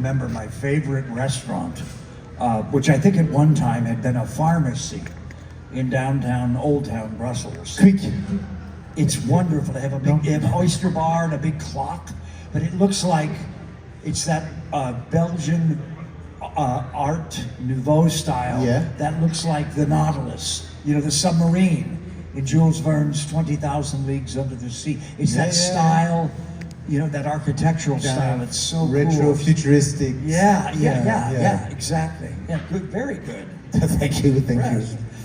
remember my favorite restaurant, which I think at one time had been a pharmacy in downtown Old Town Brussels. Quick. It's wonderful. They have a big oyster bar and a big clock, but it looks like it's that Belgian Art Nouveau style that looks like the Nautilus, you know, the submarine in Jules Verne's 20,000 Leagues Under the Sea. It's that style, you know, that architectural style. It's so retro, cool. futuristic. Yeah, exactly. Yeah, good, very good. Thank you.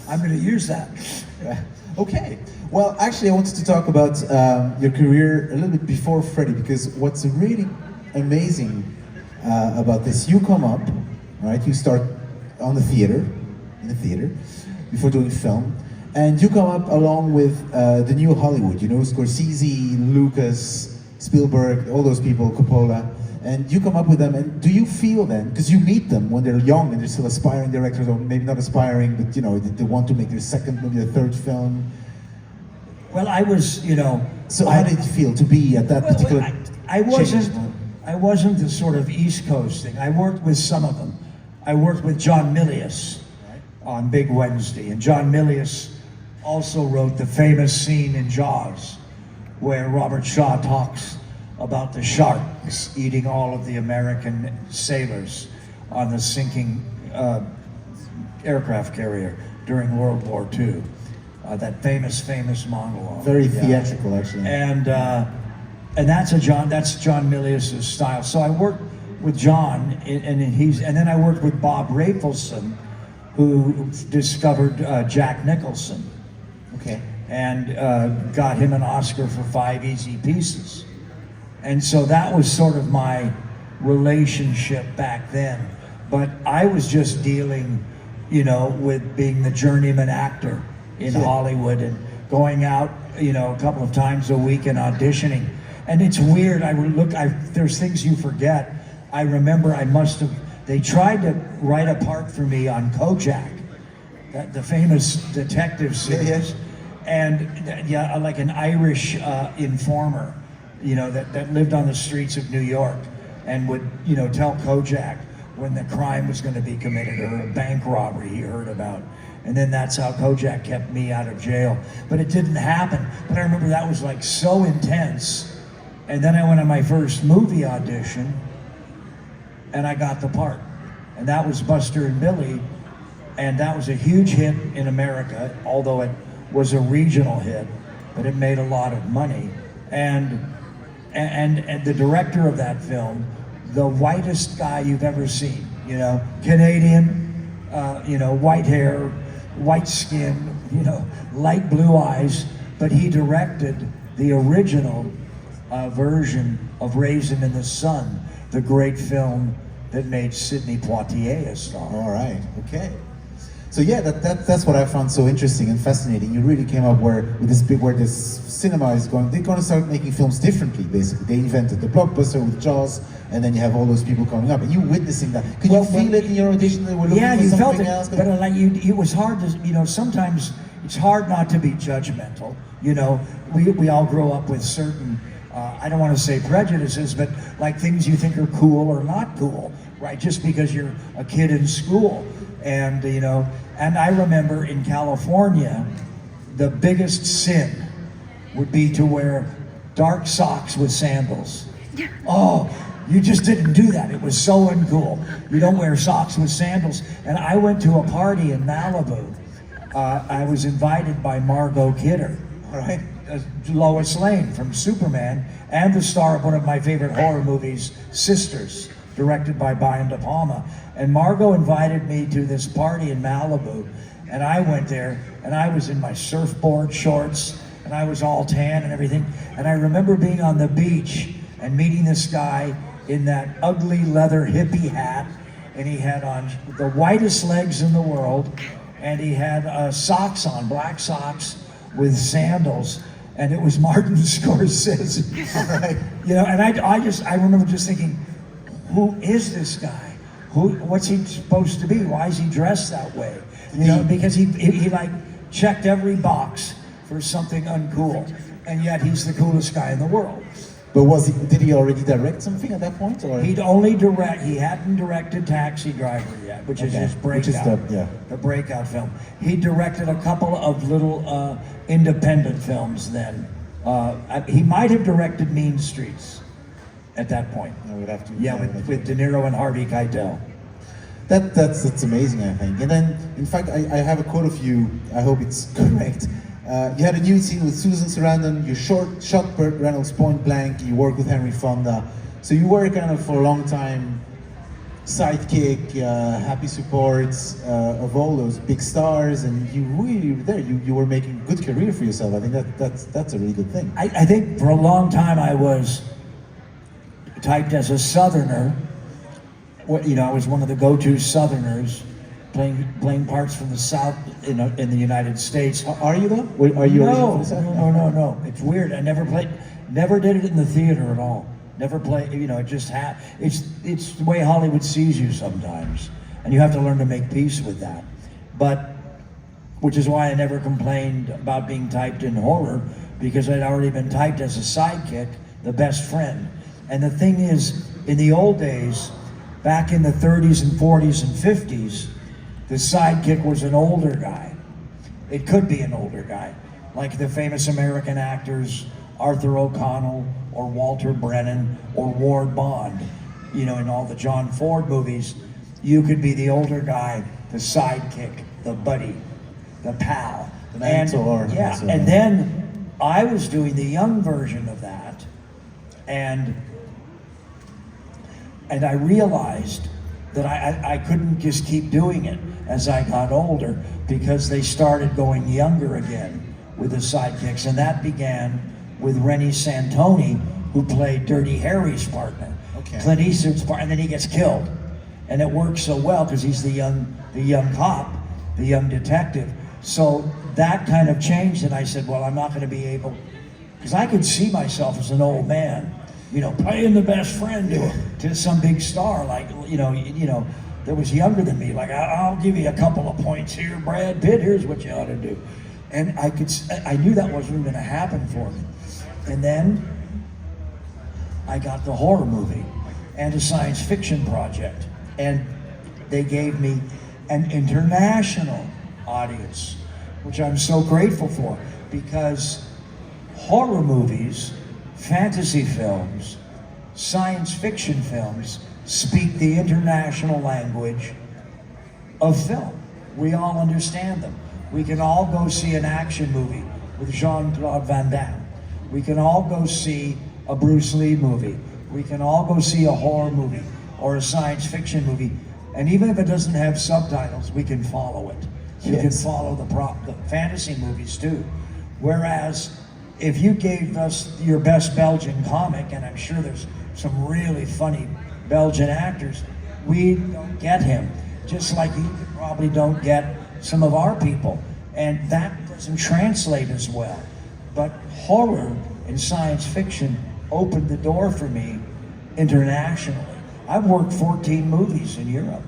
I'm going to use that. Okay. Well, actually, I wanted to talk about your career a little bit before Freddie, because what's really amazing about this, you come up, right? You start in the theater, before doing film, and you come up along with the new Hollywood. You know, Scorsese, Lucas, Spielberg, all those people, Coppola, and you come up with them. And do you feel then, because you meet them when they're young and they're still aspiring directors, or maybe not aspiring, but you know, they want to make their second, maybe their third film. Well, I was, you know. So how did it feel to be at that particular? I wasn't the sort of East Coast thing. I worked with some of them. I worked with John Milius on Big Wednesday, and John Milius also wrote the famous scene in Jaws, where Robert Shaw talks about the sharks eating all of the American sailors on the sinking aircraft carrier during World War II. That famous monologue. Very theatrical, actually. And that's John Milius' style. So I worked with John, and then I worked with Bob Rafelson, who discovered Jack Nicholson. Okay. And got him an Oscar for 5 Easy Pieces. And so that was sort of my relationship back then. But I was just dealing, you know, with being the journeyman actor in Hollywood and going out, you know, a couple of times a week and auditioning. And it's weird, there's things you forget. I remember they tried to write a part for me on Kojak, the famous detective series. And like an Irish informer, you know, that lived on the streets of New York and would, you know, tell Kojak when the crime was going to be committed or a bank robbery he heard about. And then that's how Kojak kept me out of jail. But it didn't happen. But I remember that was like so intense. And then I went on my first movie audition and I got the part. And that was Buster and Billy. And that was a huge hit in America, although it was a regional hit, but it made a lot of money. And the director of that film, the whitest guy you've ever seen, you know, Canadian, you know, white hair, white skin, you know, light blue eyes, but he directed the original version of Raisin in the Sun, the great film that made Sidney Poitier a star. All right, okay. So yeah, that's what I found so interesting and fascinating. You really came up where this cinema is going. They're going to start making films differently. Basically, they invented the blockbuster with Jaws, and then you have all those people coming up, and you witnessing that. Could you feel it in your audition? They were looking for you something felt it. else? But like it was hard to, you know. Sometimes it's hard not to be judgmental. You know, we all grow up with certain. I don't want to say prejudices, but like things you think are cool or not cool, right? Just because you're a kid in school. And, you know, and I remember in California, the biggest sin would be to wear dark socks with sandals. Oh, you just didn't do that. It was so uncool. You don't wear socks with sandals. And I went to a party in Malibu. I was invited by Margot Kidder, right? Lois Lane from Superman, and the star of one of my favorite horror movies, Sisters, directed by Brian De Palma. And Margot invited me to this party in Malibu, and I went there, and I was in my surfboard shorts, and I was all tan and everything. And I remember being on the beach and meeting this guy in that ugly leather hippie hat, and he had on the whitest legs in the world, and he had socks on, black socks with sandals, and it was Martin Scorsese. Right? You know, and I remember just thinking, who is this guy? What's he supposed to be? Why is he dressed that way? You know, because he like checked every box for something uncool, and yet he's the coolest guy in the world. But did he already direct something at that point, or? He hadn't directed Taxi Driver yet, which is his breakout. Which is the breakout film. He directed a couple of little independent films then. He might have directed Mean Streets at that point. I would have to. Yeah, with De Niro and Harvey Keitel. That's amazing, I think. And then, in fact, I have a quote of you. I hope it's correct. You had a new scene with Susan Sarandon. You shot Burt Reynolds point blank. You worked with Henry Fonda. So you were kind of for a long time sidekick, happy supports of all those big stars, and you really were there. You were making a good career for yourself. I think that's a really good thing. I think for a long time I was typed as a Southerner. I was one of the go-to Southerners, playing parts from the South in the United States. Are you though? Are you originally from the South? No. It's weird. I never did it in the theater at all. Never played. It just it's the way Hollywood sees you sometimes, and you have to learn to make peace with that. Which is why I never complained about being typed in horror, because I'd already been typed as a sidekick, the best friend. And the thing is, in the old days, back in the 30s and 40s and 50s, the sidekick was an older guy. It could be an older guy, like the famous American actors Arthur O'Connell or Walter Brennan or Ward Bond. In all the John Ford movies, you could be the older guy, the sidekick, the buddy, the pal. The mentor. And then I was doing the young version of that, and I realized that I couldn't just keep doing it as I got older, because they started going younger again with the sidekicks, and that began with Rennie Santoni, who played Dirty Harry's partner, Clint Eastwood's partner, and then he gets killed, and it works so well because he's the young cop, the young detective. So that kind of changed, and I said, well, I'm not going to be able, because I could see myself as an old man, playing the best friend to some big star, like, that was younger than me. Like, I'll give you a couple of points here, Brad Pitt, here's what you ought to do. And I knew that wasn't going to happen for me. And then I got the horror movie and a science fiction project. And they gave me an international audience, which I'm so grateful for, because horror movies, fantasy films, science fiction films speak the international language of film. We all understand them. We can all go see an action movie with Jean-Claude Van Damme. We can all go see a Bruce Lee movie. We can all go see a horror movie or a science fiction movie. And even if it doesn't have subtitles, we can follow it. You can follow the fantasy movies too. Whereas if you gave us your best Belgian comic, and I'm sure there's some really funny Belgian actors, we don't get him. Just like you probably don't get some of our people. And that doesn't translate as well. But horror and science fiction opened the door for me internationally. I've worked 14 movies in Europe.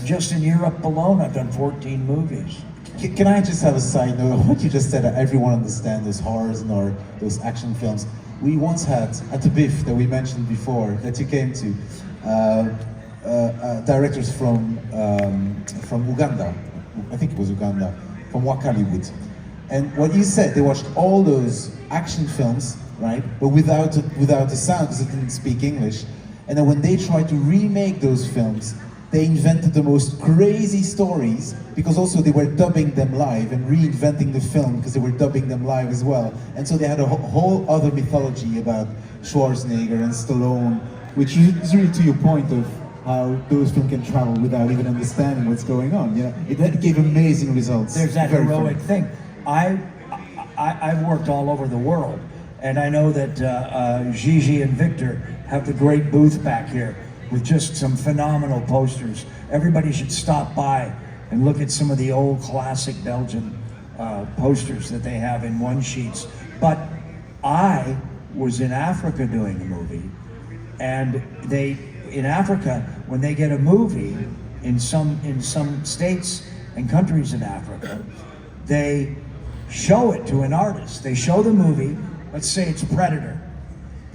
Just in Europe alone, I've done 14 movies. Can I just have a side note? What you just said, everyone understands those horrors and those action films. We once had, at the BIF that we mentioned before, that you came to, directors from Uganda, I think it was Uganda, from Wakaliwood. And what you said, they watched all those action films, right, but without the sound, because it didn't speak English. And then when they tried to remake those films, they invented the most crazy stories, because also they were dubbing them live and reinventing the film because they were dubbing them live as well. And so they had a whole other mythology about Schwarzenegger and Stallone, which is really to your point of how those films can travel without even understanding what's going on. It gave amazing results. There's that heroic thing. I've worked all over the world, and I know that Gigi and Victor have the great booth back here with just some phenomenal posters. Everybody should stop by and look at some of the old classic Belgian posters that they have in one sheets. But I was in Africa doing a movie, and in Africa, when they get a movie in some states and countries in Africa, they show it to an artist. They show the movie, let's say it's Predator.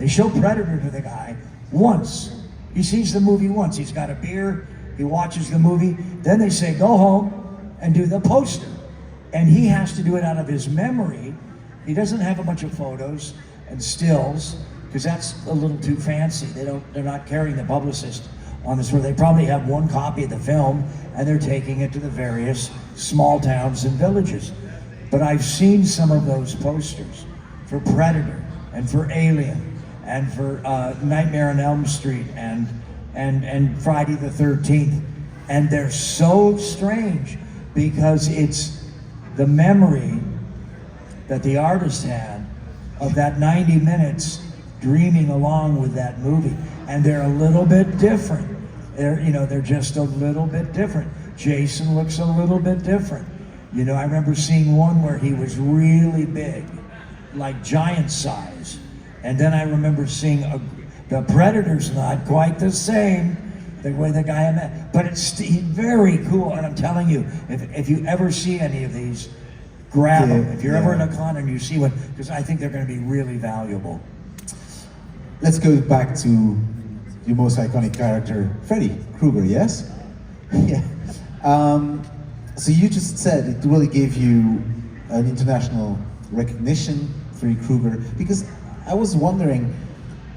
They show Predator to the guy once. He sees the movie once. He's got a beer. He watches the movie. Then they say, go home and do the poster. And he has to do it out of his memory. He doesn't have a bunch of photos and stills, because that's a little too fancy. They're not carrying the publicist on this, where they probably have one copy of the film and they're taking it to the various small towns and villages. But I've seen some of those posters for Predator and for Alien and for Nightmare on Elm Street and Friday the 13th. And they're so strange because it's the memory that the artist had of that 90 minutes dreaming along with that movie. And they're a little bit different. They're just a little bit different. Jason looks a little bit different. I remember seeing one where he was really big, like giant size. And then I remember seeing the Predator's not quite the same, the way the guy I met, but it's very cool. And I'm telling you, if you ever see any of these, grab them. If you're ever in a con and you see one, because I think they're going to be really valuable. Let's go back to your most iconic character, Freddy Krueger, yes? Yeah. So you just said it really gave you an international recognition, Freddy Krueger, because I was wondering,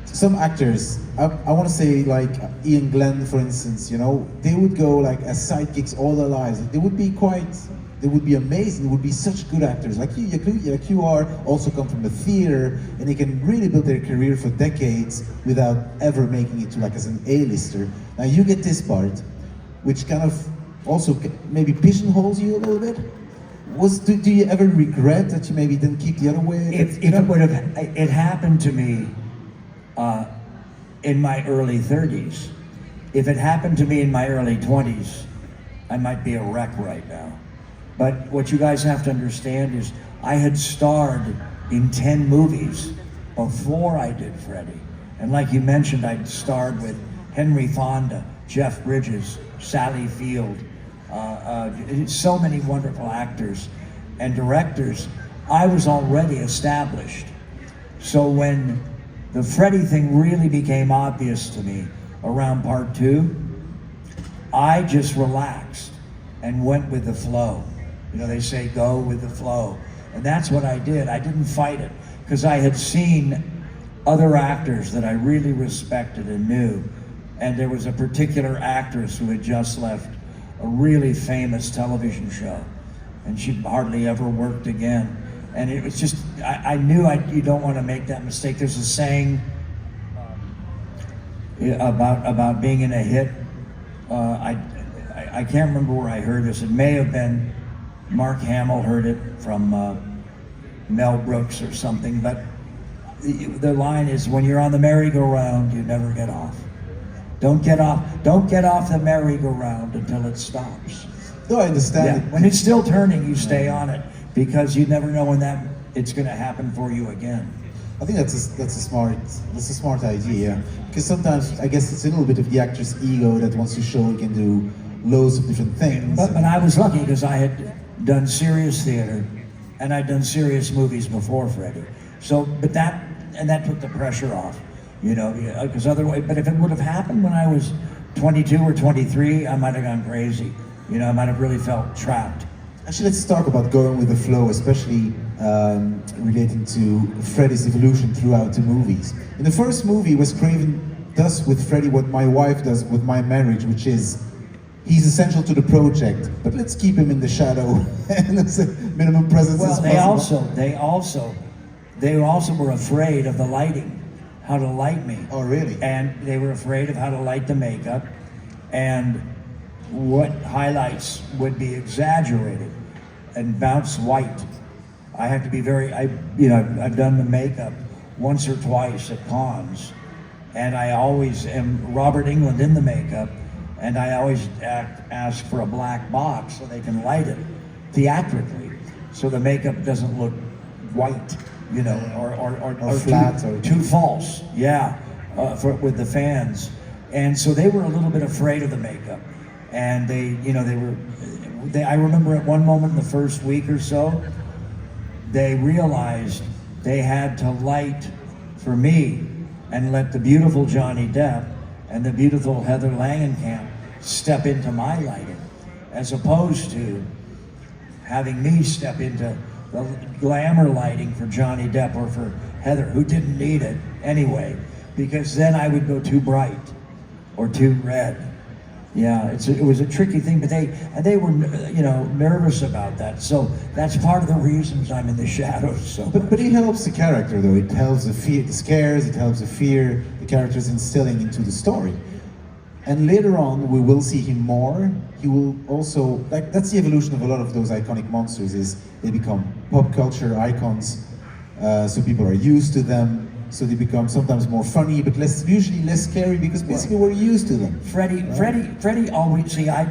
some actors, I want to say like Englund, for instance, they would go like as sidekicks all their lives. They would be amazing. They would be such good actors. Like you are, also come from the theater, and they can really build their career for decades without ever making it to like as an A-lister. Now you get this part, which kind of also maybe pigeonholes you a little bit. Do you ever regret that you maybe didn't keep the other way? It happened to me in my early 30s. If it happened to me in my early 20s, I might be a wreck right now. But what you guys have to understand is I had starred in 10 movies before I did Freddy. And like you mentioned, I'd starred with Henry Fonda, Jeff Bridges, Sally Field, so many wonderful actors and directors. I was already established. So when the Freddy thing really became obvious to me around part 2, I just relaxed and went with the flow. They say go with the flow. And that's what I did. I didn't fight it, because I had seen other actors that I really respected and knew. And there was a particular actress who had just left a really famous television show, and she hardly ever worked again. And it was just, I knew you don't want to make that mistake. There's a saying about being in a hit. I can't remember where I heard this. It may have been Mark Hamill heard it from Mel Brooks or something, but the line is, when you're on the merry-go-round, you never get off. Don't get off the merry-go-round until it stops. No, I understand. Yeah. When it's still turning, you stay on it, because you never know when it's going to happen for you again. I think that's a smart idea, because sometimes I guess it's a little bit of the actor's ego that wants to show he can do loads of different things. But I was lucky, because I had done serious theater and I'd done serious movies before Freddy. So, that took the pressure off, because otherwise, but if it would have happened when I was 22 or 23, I might have gone crazy. I might have really felt trapped. Actually, let's talk about going with the flow, especially relating to Freddy's evolution throughout the movies. In the first movie, Wes Craven does with Freddy what my wife does with My Marriage, which is he's essential to the project, but let's keep him in the shadow and as a minimum presence as possible. They also were afraid of the lighting, how to light me. Oh, really? And they were afraid of how to light the makeup, and what highlights would be exaggerated and bounce white. I have to be I've done the makeup once or twice at cons, and I always am Robert Englund in the makeup, and I always ask for a black box so they can light it theatrically, so the makeup doesn't look white, or flat or too false. Yeah, with the fans, and so they were a little bit afraid of the makeup, and I remember at one moment in the first week or so, they realized they had to light, for me, and let the beautiful Johnny Depp and the beautiful Heather Langenkamp step into my lighting, as opposed to having me step into the glamour lighting for Johnny Depp or for Heather, who didn't need it anyway, because then I would go too bright or too red. Yeah, it was a tricky thing, but they were, you know, nervous about that. So that's part of the reasons I'm in the shadows. So, but it helps the character though. It helps the fear, the scares. It helps the fear the character's instilling into the story. And later on, we will see him more. He will also, like, that's the evolution of a lot of those iconic monsters, is they become pop culture icons, so people are used to them, so they become sometimes more funny, but usually less scary, because basically we're used to them. Freddie always, see, I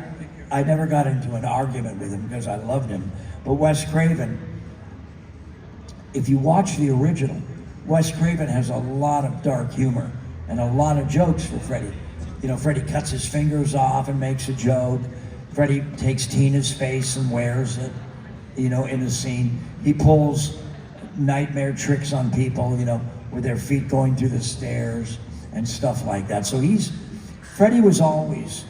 never got into an argument with him because I loved him, but Wes Craven, if you watch the original, Wes Craven has a lot of dark humor and a lot of jokes for Freddie. You know, Freddie cuts his fingers off and makes a joke. Freddie takes Tina's face and wears it, you know, in a scene. He pulls nightmare tricks on people, you know, with their feet going through the stairs and stuff like that. So Freddie was always,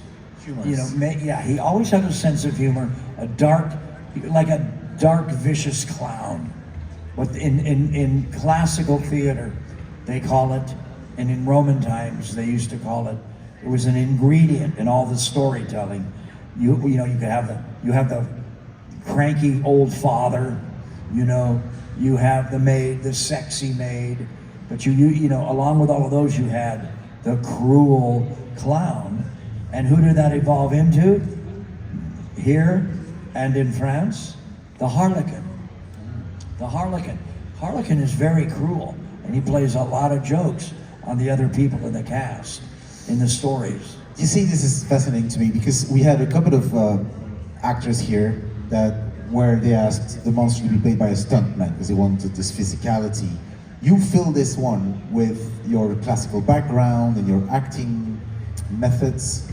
humorous. You know, he always had a sense of humor, like a dark, vicious clown. But in classical theater, they call it, and in Roman times, they used to call it, it was an ingredient in all the storytelling. You know, you have the cranky old father, you know, you have the maid, the sexy maid, but you know, along with all of those, you had the cruel clown. And who did that evolve into? Here and in France, the harlequin. The harlequin. Harlequin is very cruel, and he plays a lot of jokes on the other people in the cast, in the stories. You see, this is fascinating to me, because we had a couple of actors here where they asked the monster to be played by a stuntman because they wanted this physicality. You fill this one with your classical background and your acting methods,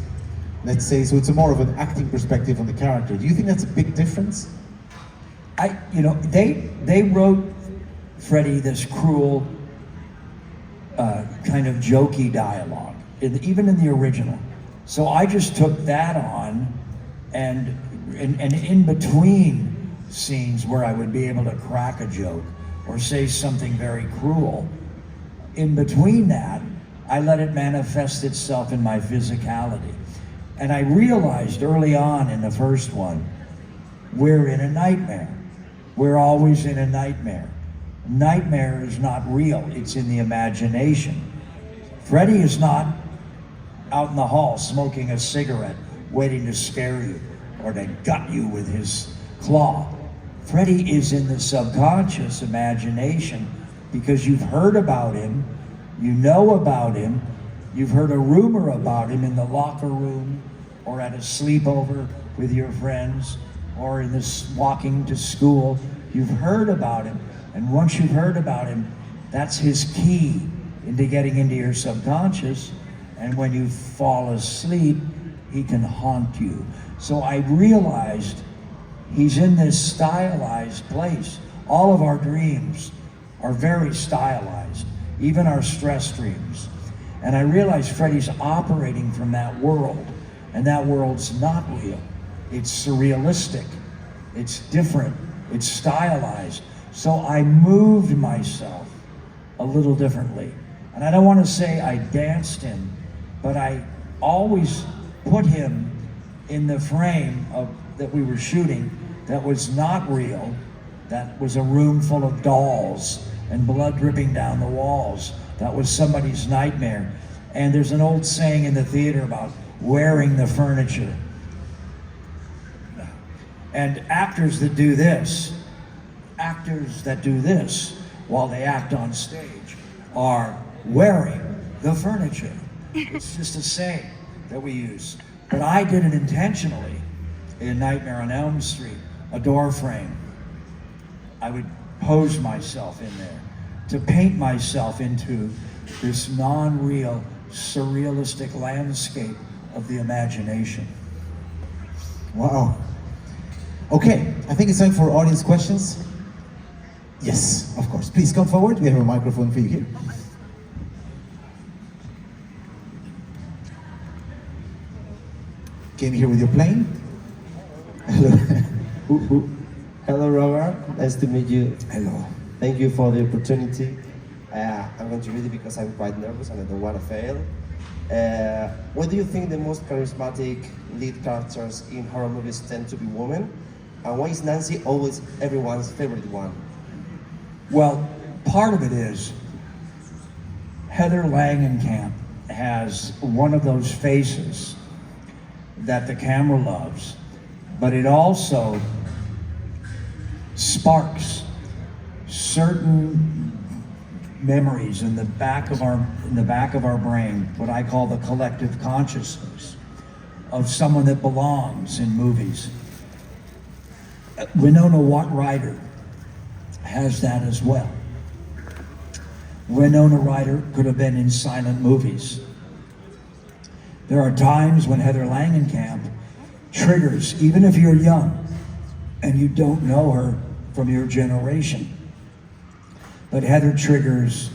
let's say, so it's more of an acting perspective on the character. Do you think that's a big difference? You know, they wrote Freddie this cruel, kind of jokey dialogue, even in the original. So I just took that on, and in between scenes where I would be able to crack a joke or say something very cruel, in between that, I let it manifest itself in my physicality. And I realized early on in the first one, we're in a nightmare. We're always in a nightmare. Nightmare is not real, it's in the imagination. Freddie is not out in the hall smoking a cigarette, waiting to scare you or to gut you with his claw. Freddie is in the subconscious imagination, because you've heard about him, you know about him, you've heard a rumor about him in the locker room or at a sleepover with your friends or in this walking to school. You've heard about him, and once you've heard about him, that's his key into getting into your subconscious, and when you fall asleep, he can haunt you. So I realized he's in this stylized place. All of our dreams are very stylized, even our stress dreams. And I realized Freddie's operating from that world, and that world's not real. It's surrealistic, it's different, it's stylized. So I moved myself a little differently. And I don't want to say I danced him, but I always put him in the frame that we were shooting that was not real, that was a room full of dolls and blood dripping down the walls. That was somebody's nightmare. And there's an old saying in the theater about wearing the furniture. And actors that do this while they act on stage are wearing the furniture. It's just a saying that we use. But I did it intentionally in Nightmare on Elm Street, a door frame. I would pose myself in there to paint myself into this non-real, surrealistic landscape of the imagination. Wow. Okay, I think it's time for audience questions. Yes, of course. Please come forward. We have a microphone for you here. came here with your plane. Hello. Hello, Robert. Nice to meet you. Hello. Thank you for the opportunity. I'm going to read it because I'm quite nervous and I don't want to fail. What do you think the most charismatic lead characters in horror movies tend to be women? And why is Nancy always everyone's favorite one? Well, part of it is Heather Langenkamp has one of those faces that the camera loves, but it also sparks certain memories in the back of our brain, what I call the collective consciousness of someone that belongs in movies. Winona Ryder has that as well. Winona Ryder could have been in silent movies. There are times when Heather Langenkamp triggers, even if you're young and you don't know her from your generation. But Heather triggers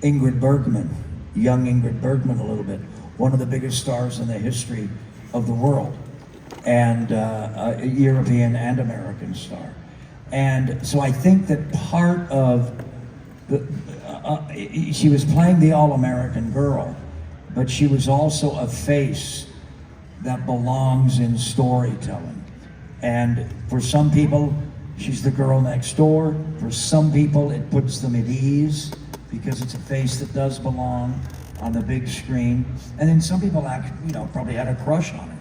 Ingrid Bergman, young Ingrid Bergman a little bit, one of the biggest stars in the history of the world, and a European and American star. And so I think that part of she was playing the all-American girl, but she was also a face that belongs in storytelling. And for some people, she's the girl next door. For some people, it puts them at ease because it's a face that does belong on the big screen. And then some people, probably had a crush on her.